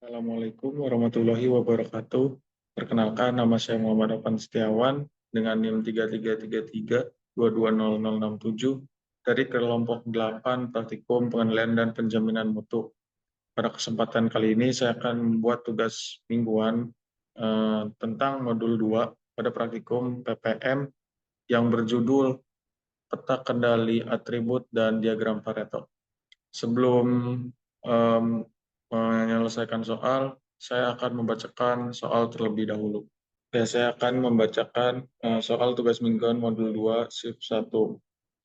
Assalamualaikum warahmatullahi wabarakatuh. Perkenalkan, nama saya Muhammad Afan Setiawan dengan NIM 3333220067 dari kelompok 8 Praktikum Pengendalian dan Penjaminan Mutu. Pada kesempatan kali ini saya akan membuat tugas mingguan tentang modul 2 pada praktikum PPM yang berjudul Peta Kendali Atribut dan Diagram Pareto. Sebelum em, menyelesaikan soal, saya akan membacakan soal terlebih dahulu. Ya, saya akan membacakan soal tugas mingguan modul 2 shift 1.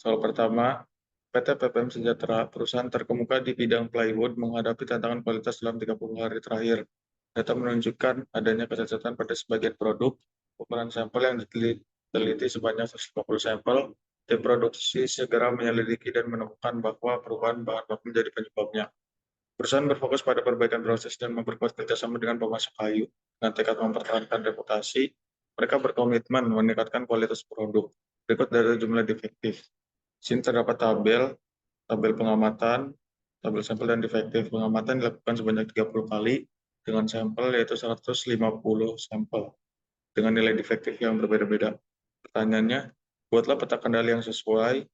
Soal pertama, PT PPM Sejahtera, perusahaan terkemuka di bidang plywood, menghadapi tantangan kualitas dalam 30 hari terakhir. Data menunjukkan adanya kecacatan pada sebagian produk, ukuran sampel yang diteliti sebanyak 150 sampel, tim produksi segera menyelidiki dan menemukan bahwa perubahan bahan baku menjadi penyebabnya. Perusahaan berfokus pada perbaikan proses dan memperkuat kerjasama dengan pemasok kayu. Dengan tekad mempertahankan reputasi, mereka berkomitmen meningkatkan kualitas produk. Berikut data jumlah defektif. Sini terdapat tabel pengamatan, tabel sampel dan defektif. Pengamatan dilakukan sebanyak 30 kali dengan sampel yaitu 150 sampel dengan nilai defektif yang berbeda-beda. Pertanyaannya, buatlah peta kendali yang sesuai.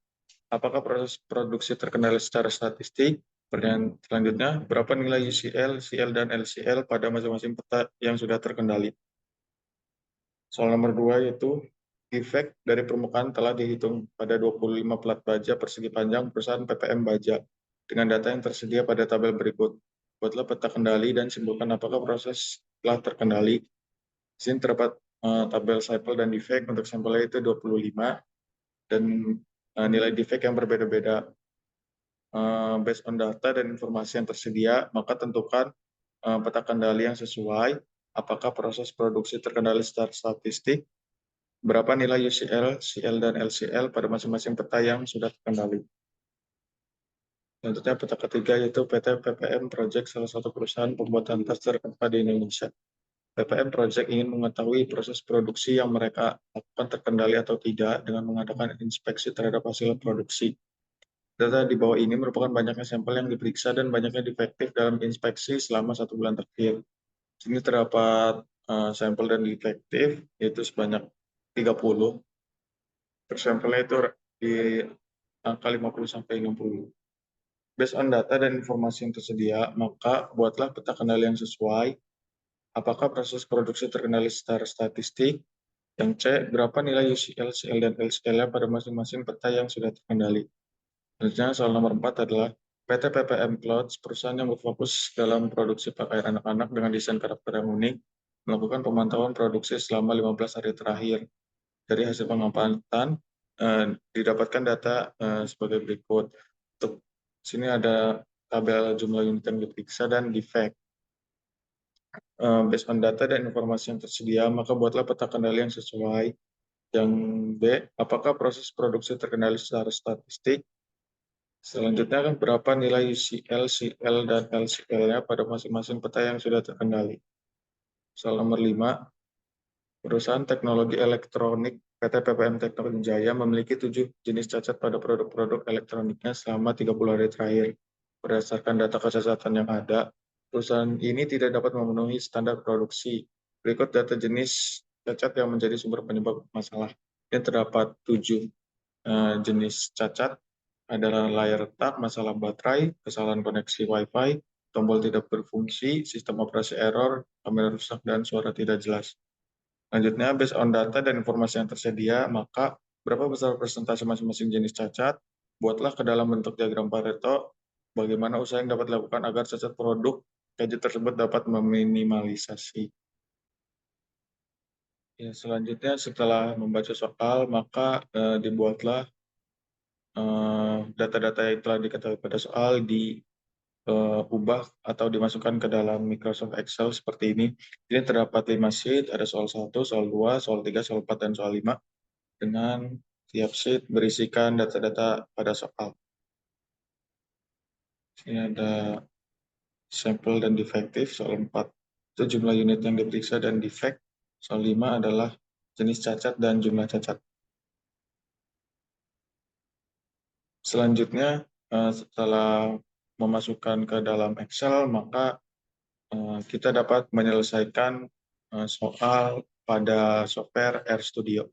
Apakah proses produksi terkendali secara statistik? Pertanyaan selanjutnya, berapa nilai UCL, CL, dan LCL pada masing-masing peta yang sudah terkendali? Soal nomor 2 yaitu defect dari permukaan telah dihitung pada 25 plat baja persegi panjang perusahaan PPM Baja dengan data yang tersedia pada tabel berikut. Buatlah peta kendali dan simpulkan apakah proses telah terkendali. Di sini terdapat tabel sampel dan defect. Untuk sampelnya itu 25 dan nilai defect yang berbeda-beda. Based on data dan informasi yang tersedia, maka tentukan peta kendali yang sesuai. Apakah proses produksi terkendali secara statistik, berapa nilai UCL, CL, dan LCL pada masing-masing peta yang sudah terkendali. Selanjutnya peta ketiga yaitu PT PPM Project, salah satu perusahaan pembuatan tas terkemuka di Indonesia. PPM Project ingin mengetahui proses produksi yang mereka lakukan terkendali atau tidak dengan mengadakan inspeksi terhadap hasil produksi. Data di bawah ini merupakan banyaknya sampel yang diperiksa dan banyaknya defektif dalam inspeksi selama 1 bulan terakhir. Sini terdapat sampel dan defektif, yaitu sebanyak 30. Per sampelnya itu di angka 50 sampai 60. Based on data dan informasi yang tersedia, maka buatlah peta kendali yang sesuai. Apakah proses produksi terkendali secara statistik? Yang C, berapa nilai UCL, CL, dan LCL pada masing-masing peta yang sudah terkendali? Selanjutnya, soal nomor 4 adalah PT PPM Clothes, perusahaan yang berfokus dalam produksi pakaian anak-anak dengan desain karakter yang unik, melakukan pemantauan produksi selama 15 hari terakhir. Dari hasil pengamatan, didapatkan data sebagai berikut. Untuk sini ada tabel jumlah unit yang diperiksa dan defect. Based on data dan informasi yang tersedia, maka buatlah peta kendali yang sesuai. Yang B, apakah proses produksi terkendali secara statistik? Selanjutnya kan berapa nilai UCL, CL, dan LCL-nya pada masing-masing peta yang sudah terkendali. Soal nomor 5, perusahaan teknologi elektronik PT PPM Teknologi Jaya memiliki 7 jenis cacat pada produk-produk elektroniknya selama 30 hari terakhir. Berdasarkan data kecacatan yang ada, perusahaan ini tidak dapat memenuhi standar produksi. Berikut data jenis cacat yang menjadi sumber penyebab masalah. Ini terdapat 7 jenis cacat adalah layar retak, masalah baterai, kesalahan koneksi Wi-Fi, tombol tidak berfungsi, sistem operasi error, kamera rusak, dan suara tidak jelas. Selanjutnya, based on data dan informasi yang tersedia, maka berapa besar persentase masing-masing jenis cacat? Buatlah ke dalam bentuk diagram Pareto, bagaimana usaha yang dapat dilakukan agar cacat produk gadget tersebut dapat meminimalisasi. Ya, selanjutnya setelah membaca soal, maka dibuatlah data-data yang telah diketahui pada soal diubah atau dimasukkan ke dalam Microsoft Excel seperti ini. Ini terdapat 5 sheet, ada soal 1, soal 2, soal 3, soal 4, dan soal 5. Dengan tiap sheet berisikan data-data pada soal. Ini ada sampel dan defektif, soal 4 itu jumlah unit yang diperiksa dan defect. Soal 5 adalah jenis cacat dan jumlah cacat. Selanjutnya, setelah memasukkan ke dalam Excel, maka kita dapat menyelesaikan soal pada software RStudio.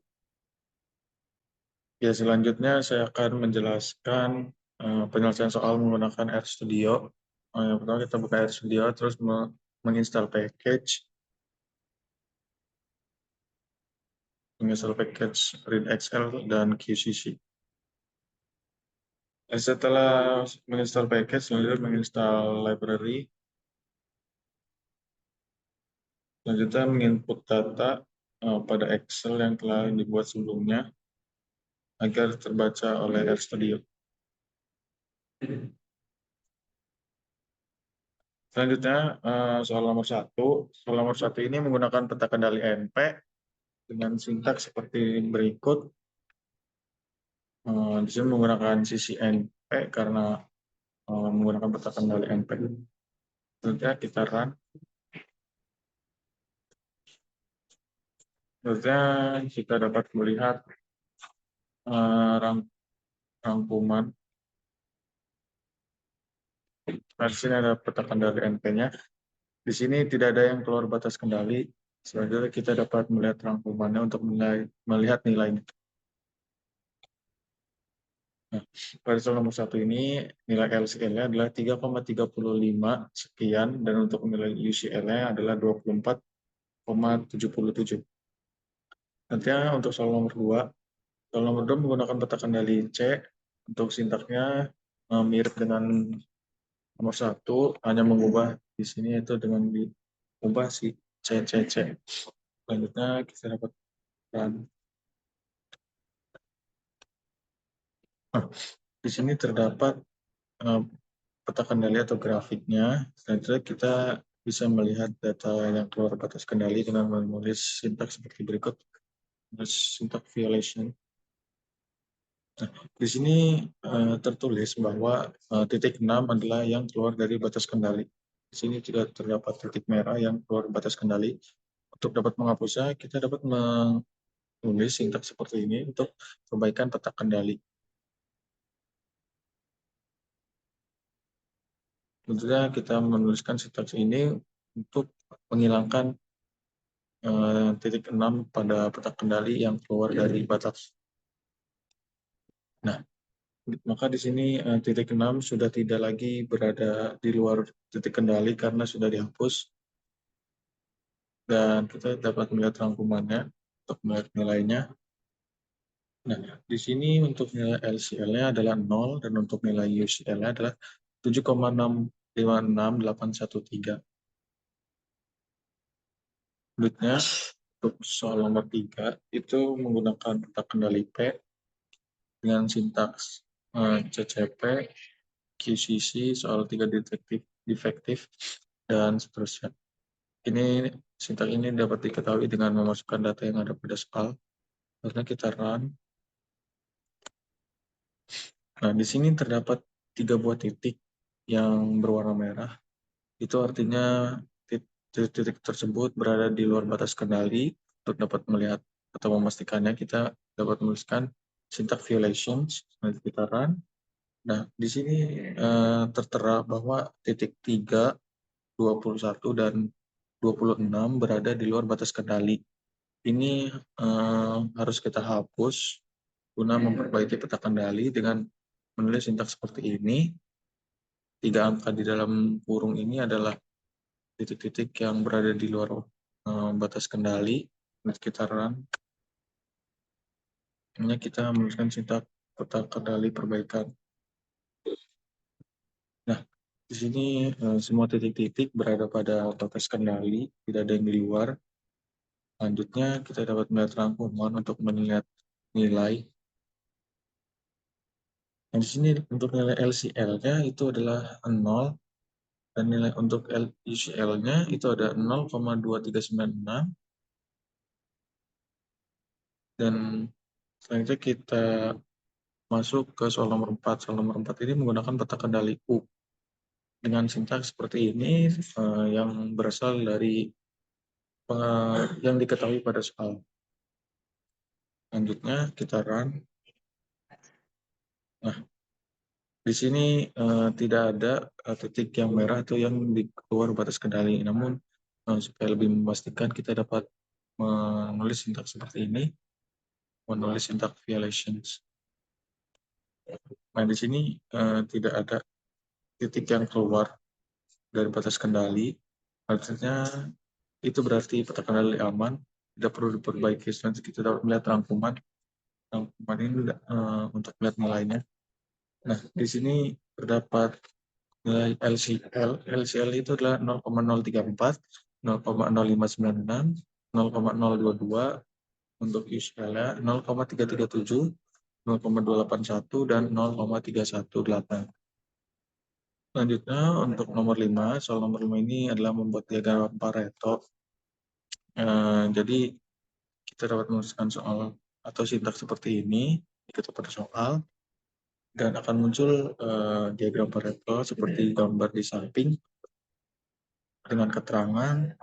Ya, selanjutnya saya akan menjelaskan penyelesaian soal menggunakan RStudio. Yang pertama kita buka RStudio, terus menginstal package readxl dan QCC. Setelah menginstal package, selanjutnya menginstal library, selanjutnya menginput data pada Excel yang telah dibuat sebelumnya agar terbaca oleh RStudio. Selanjutnya soal nomor satu ini menggunakan peta kendali NP dengan sintaks seperti berikut. Di sini menggunakan sisi NP karena menggunakan peta kendali NP. Selanjutnya kita run. Selanjutnya kita dapat melihat rangkuman. Nah, di sini ada peta kendali NP-nya. Di sini tidak ada yang keluar batas kendali. Selanjutnya kita dapat melihat rangkumannya untuk melihat nilainya. Nah, pada soal nomor satu ini nilai LCL-nya adalah 3,35 sekian dan untuk nilai UCL-nya adalah 24,77. Nantinya untuk soal nomor 2 menggunakan peta kendali C. Untuk sintaknya mirip dengan nomor satu, hanya mengubah di sini itu dengan diubah si C, C, C. Selanjutnya kita dapatkan di sini terdapat eh, peta kendali atau grafiknya. Selanjutnya kita bisa melihat data yang keluar batas kendali dengan menulis sintaks seperti berikut. Syntax violation. Nah, di sini tertulis bahwa titik 6 adalah yang keluar dari batas kendali. Di sini tidak terdapat titik merah yang keluar batas kendali. Untuk dapat menghapusnya, kita dapat menulis sintaks seperti ini untuk perbaikan peta kendali. Tentunya kita menuliskan sintaks ini untuk menghilangkan titik 6 pada peta kendali yang keluar dari batas. Nah, maka di sini titik 6 sudah tidak lagi berada di luar titik kendali karena sudah dihapus. Dan kita dapat melihat rangkumannya untuk melihat nilainya. Nah, di sini untuk nilai LCL-nya adalah 0 dan untuk nilai UCL-nya adalah 7,656813. Selanjutnya, untuk soal nomor 3 itu menggunakan peta kendali P dengan sintaks CCP, QCC, soal 3 defektif, dan seterusnya. Sintaks ini dapat diketahui dengan memasukkan data yang ada pada soal. Karena kita run. Nah, di sini terdapat 3 buah titik yang berwarna merah. Itu artinya titik tersebut berada di luar batas kendali. Untuk dapat melihat atau memastikannya, kita dapat menuliskan syntax violations. Nanti kita run. Nah, di sini tertera bahwa titik 3, 21, dan 26 berada di luar batas kendali. Ini harus kita hapus guna memperbaiki peta kendali dengan menulis sintaks seperti ini. 3 angka di dalam kurung ini adalah titik-titik yang berada di luar batas kendali. Nah, kita run. Ini kita menuliskan sintaks peta kendali perbaikan. Nah, di sini semua titik-titik berada pada batas kendali, tidak ada yang di luar. Selanjutnya kita dapat melihat rangkuman untuk melihat nilai. Nah, di sini untuk nilai LCL-nya itu adalah 0 dan nilai untuk UCL-nya itu ada 0,2396 dan selanjutnya kita masuk ke soal nomor 4. Soal nomor 4 ini menggunakan peta kendali U dengan sintaks seperti ini yang berasal dari yang diketahui pada soal. Selanjutnya kita run. Nah, Di sini tidak ada titik yang merah atau yang di luar batas kendali. Namun supaya lebih memastikan kita dapat menulis sintak seperti ini, menulis sintak violations. Nah, di sini tidak ada titik yang keluar dari batas kendali. Artinya itu berarti peta kendali aman, tidak perlu diperbaiki. Nanti kita dapat melihat rangkuman. Rangkuman ini untuk melihat nilainya. Nah, di sini terdapat nilai LCL. LCL itu adalah 0,034, 0,0596, 0,022 untuk UCL-nya, 0,337, 0,281, dan 0,318. Selanjutnya untuk nomor 5, soal nomor 5 ini adalah membuat diagram Pareto. Jadi kita dapat menuliskan soal atau sintak seperti ini kita pada soal dan akan muncul diagram Pareto seperti gambar di samping dengan keterangan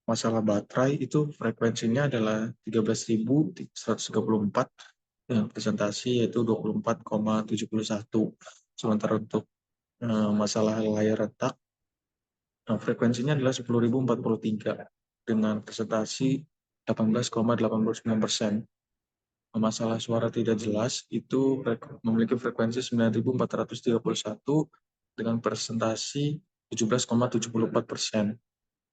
masalah baterai itu frekuensinya adalah 13.134 dengan presentasi yaitu 24,71. Sementara untuk masalah layar retak frekuensinya adalah 10.043 dengan presentasi 18,89%. Masalah suara tidak jelas itu memiliki frekuensi 9.431 dengan presentasi 17,74%.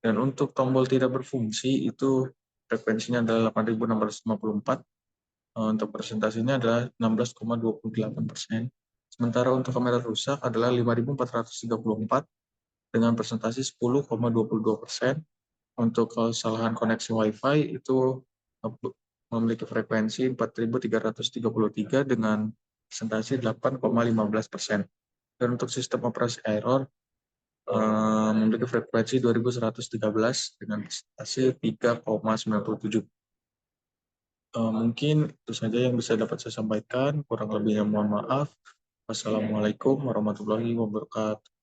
Dan untuk tombol tidak berfungsi itu frekuensinya adalah 8.654, untuk presentasinya adalah 16,28%. Sementara untuk kamera rusak adalah 5.434 dengan presentasi 10,22%. Untuk kesalahan koneksi Wi-Fi itu memiliki frekuensi 4.333 dengan presentasi 8,15%. Dan untuk sistem operasi error memiliki frekuensi 2113 dengan presentasi 3,97. Mungkin itu saja yang bisa dapat saya sampaikan. Kurang lebihnya mohon maaf. Wassalamualaikum warahmatullahi wabarakatuh.